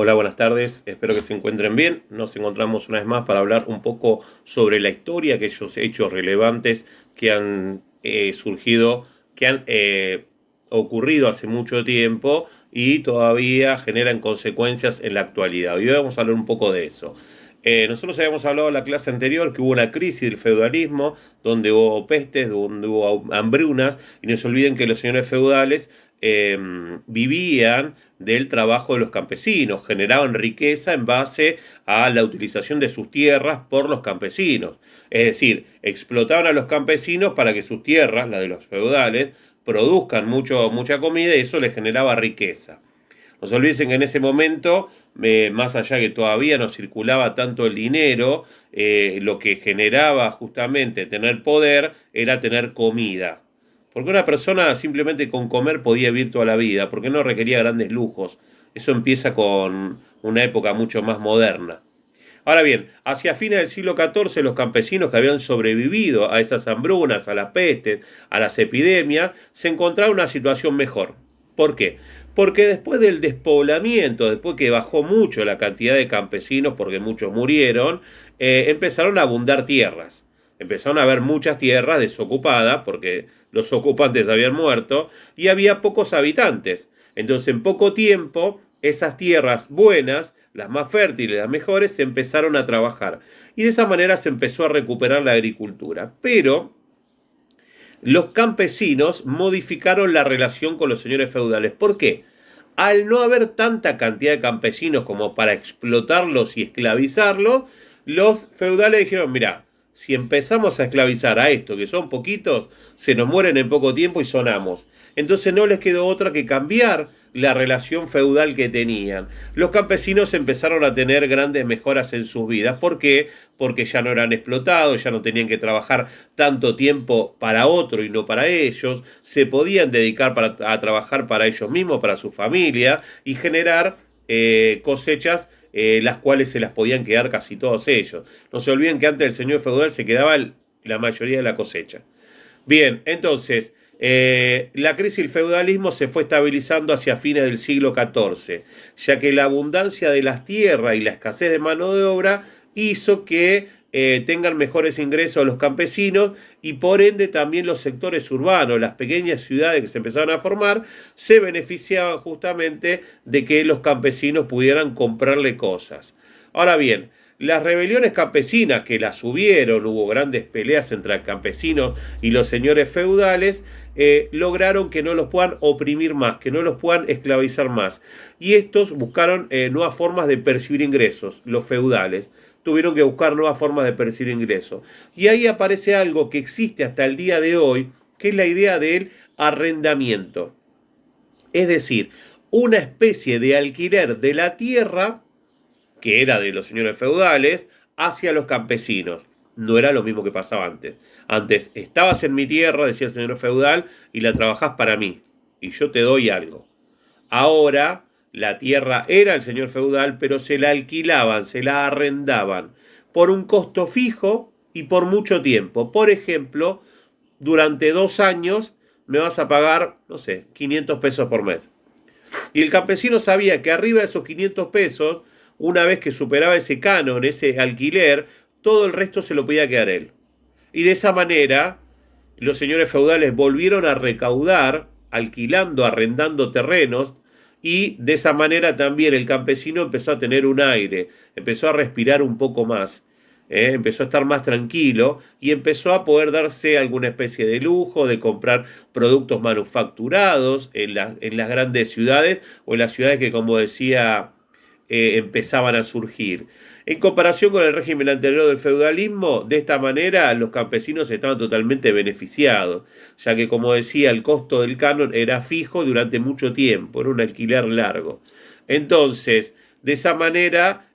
Hola, buenas tardes. Espero que se encuentren bien. Nos encontramos una vez más para hablar un poco sobre la historia, aquellos hechos relevantes que han surgido, que han ocurrido hace mucho tiempo y todavía generan consecuencias en la actualidad. Hoy vamos a hablar un poco de eso. Nosotros habíamos hablado en la clase anterior que hubo una crisis del feudalismo, donde hubo pestes, donde hubo hambrunas, y no se olviden que los señores feudales vivían del trabajo de los campesinos, generaban riqueza en base a la utilización de sus tierras por los campesinos. Es decir, explotaban a los campesinos para que sus tierras, las de los feudales, produzcan mucha comida y eso les generaba riqueza. No se olviden que en ese momento, más allá que todavía no circulaba tanto el dinero, lo que generaba justamente tener poder era tener comida. Porque una persona simplemente con comer podía vivir toda la vida, porque no requería grandes lujos. Eso empieza con una época mucho más moderna. Ahora bien, hacia fines del siglo XIV los campesinos que habían sobrevivido a esas hambrunas, a las pestes, a las epidemias, se encontraron en una situación mejor. ¿Por qué? Porque después del despoblamiento, después que bajó mucho la cantidad de campesinos, porque muchos murieron, empezaron a abundar tierras. Empezaron a haber muchas tierras desocupadas, porque los ocupantes habían muerto, y había pocos habitantes. Entonces, en poco tiempo, esas tierras buenas, las más fértiles, las mejores, se empezaron a trabajar. Y de esa manera se empezó a recuperar la agricultura. Pero los campesinos modificaron la relación con los señores feudales. ¿Por qué? Al no haber tanta cantidad de campesinos como para explotarlos y esclavizarlos, los feudales dijeron, mira, si empezamos a esclavizar a estos, que son poquitos, se nos mueren en poco tiempo y sonamos. Entonces no les quedó otra que cambiar la relación feudal que tenían. Los campesinos empezaron a tener grandes mejoras en sus vidas. ¿Por qué? Porque ya no eran explotados, ya no tenían que trabajar tanto tiempo para otro y no para ellos, se podían dedicar a trabajar para ellos mismos, para su familia y generar cosechas las cuales se las podían quedar casi todos ellos. No se olviden que antes el señor feudal se quedaba la mayoría de la cosecha. Bien, entonces, la crisis del feudalismo se fue estabilizando hacia fines del siglo XIV, ya que la abundancia de las tierras y la escasez de mano de obra hizo que tengan mejores ingresos los campesinos y por ende también los sectores urbanos, las pequeñas ciudades que se empezaron a formar, se beneficiaban justamente de que los campesinos pudieran comprarle cosas. Ahora bien, las rebeliones campesinas que las hubieron, hubo grandes peleas entre campesinos y los señores feudales, lograron que no los puedan oprimir más, que no los puedan esclavizar más. Y estos buscaron nuevas formas de percibir ingresos, los feudales. Tuvieron que buscar nuevas formas de percibir ingresos. Y ahí aparece algo que existe hasta el día de hoy, que es la idea del arrendamiento. Es decir, una especie de alquiler de la tierra que era de los señores feudales, hacia los campesinos. No era lo mismo que pasaba antes. Antes, estabas en mi tierra, decía el señor feudal, y la trabajás para mí, y yo te doy algo. Ahora, la tierra era el señor feudal, pero se la alquilaban, se la arrendaban, por un costo fijo y por mucho tiempo. Por ejemplo, durante 2 años me vas a pagar, no sé, 500 pesos por mes. Y el campesino sabía que arriba de esos 500 pesos, una vez que superaba ese canon, ese alquiler, todo el resto se lo podía quedar él. Y de esa manera, los señores feudales volvieron a recaudar, alquilando, arrendando terrenos, y de esa manera también el campesino empezó a tener un aire, empezó a respirar un poco más. Empezó a estar más tranquilo y empezó a poder darse alguna especie de lujo, de comprar productos manufacturados en las grandes ciudades o en las ciudades que, como decía, empezaban a surgir. En comparación con el régimen anterior del feudalismo, de esta manera los campesinos estaban totalmente beneficiados, ya que, como decía, el costo del canon era fijo durante mucho tiempo, era un alquiler largo. Entonces, de esa manera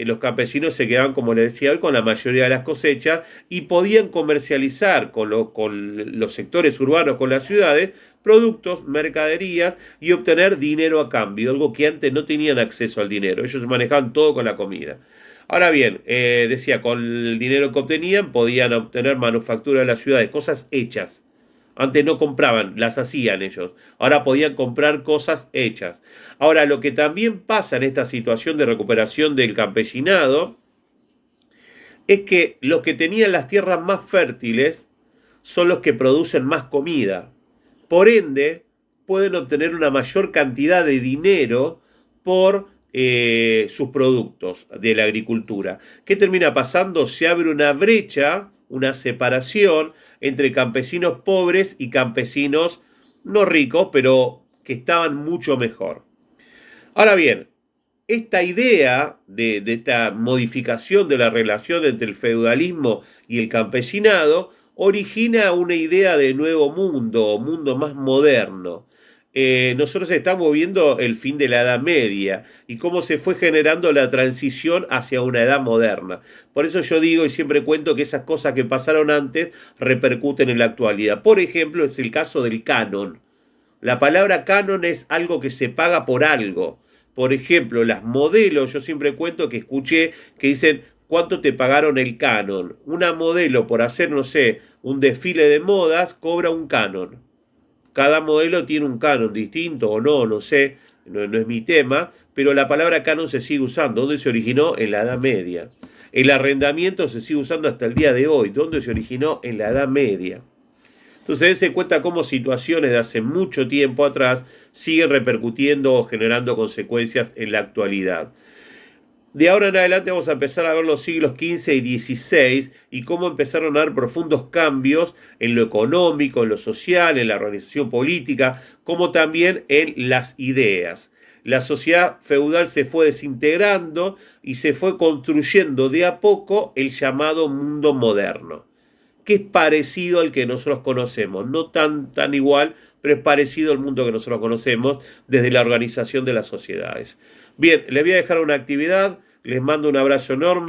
los campesinos se quedaban, como les decía hoy, con la mayoría de las cosechas y podían comercializar con los sectores urbanos, con las ciudades, productos, mercaderías y obtener dinero a cambio, algo que antes no tenían acceso al dinero, ellos manejaban todo con la comida. Ahora bien, decía, con el dinero que obtenían podían obtener manufactura de las ciudades, cosas hechas. Antes no compraban, las hacían ellos. Ahora podían comprar cosas hechas. Ahora, lo que también pasa en esta situación de recuperación del campesinado es que los que tenían las tierras más fértiles son los que producen más comida. Por ende, pueden obtener una mayor cantidad de dinero por sus productos de la agricultura. ¿Qué termina pasando? Se abre una brecha, una separación entre campesinos pobres y campesinos no ricos, pero que estaban mucho mejor. Ahora bien, esta idea de esta modificación de la relación entre el feudalismo y el campesinado origina una idea de nuevo mundo, mundo más moderno. Nosotros estamos viendo el fin de la Edad Media y cómo se fue generando la transición hacia una edad moderna. Por eso yo digo y siempre cuento que esas cosas que pasaron antes repercuten en la actualidad. Por ejemplo, es el caso del canon. La palabra canon es algo que se paga por algo. Por ejemplo, las modelos, yo siempre cuento que escuché que dicen, ¿cuánto te pagaron el canon? Una modelo por hacer, no sé, un desfile de modas cobra un canon. Cada modelo tiene un canon distinto o no, no sé, no es mi tema, pero la palabra canon se sigue usando. ¿Dónde se originó? En la Edad Media. El arrendamiento se sigue usando hasta el día de hoy. ¿Dónde se originó? En la Edad Media. Entonces se cuenta cómo situaciones de hace mucho tiempo atrás siguen repercutiendo o generando consecuencias en la actualidad. De ahora en adelante vamos a empezar a ver los siglos XV y XVI y cómo empezaron a dar profundos cambios en lo económico, en lo social, en la organización política, como también en las ideas. La sociedad feudal se fue desintegrando y se fue construyendo de a poco el llamado mundo moderno, que es parecido al que nosotros conocemos, no tan igual, pero es parecido al mundo que nosotros conocemos desde la organización de las sociedades. Bien, les voy a dejar una actividad, les mando un abrazo enorme.